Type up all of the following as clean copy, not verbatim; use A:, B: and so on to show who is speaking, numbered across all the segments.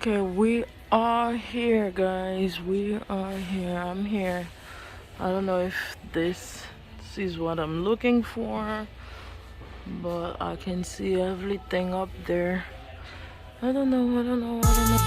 A: Okay, we are here, guys. We are here. I'm here. I don't know if this is what I'm looking for, but I can see everything up there. I don't know. I don't know. I don't know.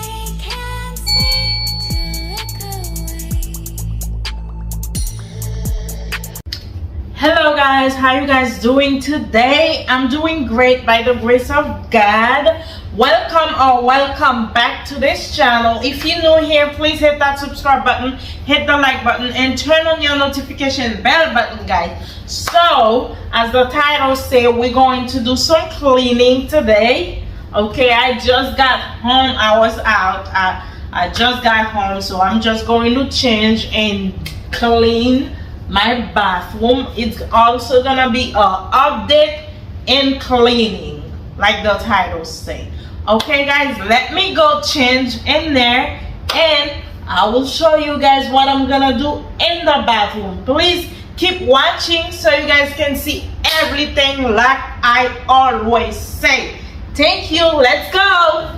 A: Hello guys, how you guys doing today? I'm doing great by the grace of God. Welcome back to this channel. If you're new here, please hit that subscribe button, hit the like button, and turn on your notification bell button, guys. So as the title say, we're going to do some cleaning today. Okay, I just got home. I was out. I just got home, so I'm just going to change and clean my bathroom. It's also gonna be a update in cleaning, like the title say. Okay guys, let me go change in there and I will show you guys what I'm gonna do in the bathroom. Please keep watching so you guys can see everything like I always say. Thank you. Let's go.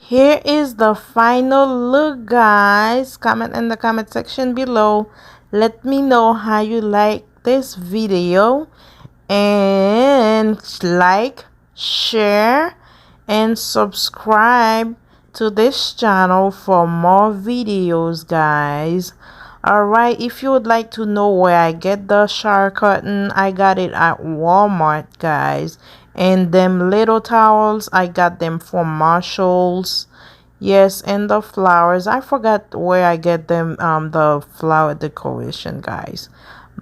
A: here is the final look, guys. Comment in the comment section below. Let me know how you like this video, and like, share, and subscribe to this channel for more videos, guys. Alright, if you would like to know where I get the shower curtain, I got it at Walmart, guys. And them little towels, I got them from Marshalls. Yes, and the flowers, I forgot where I get them, the flower decoration, guys.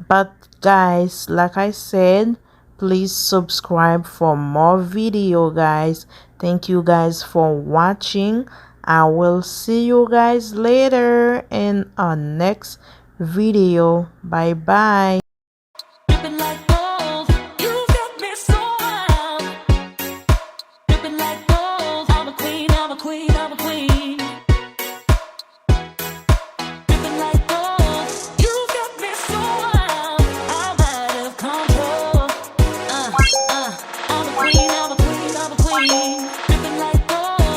A: But guys, like I said, please subscribe for more video, guys. Thank you guys for watching. I will see you guys later in our next video. Bye bye.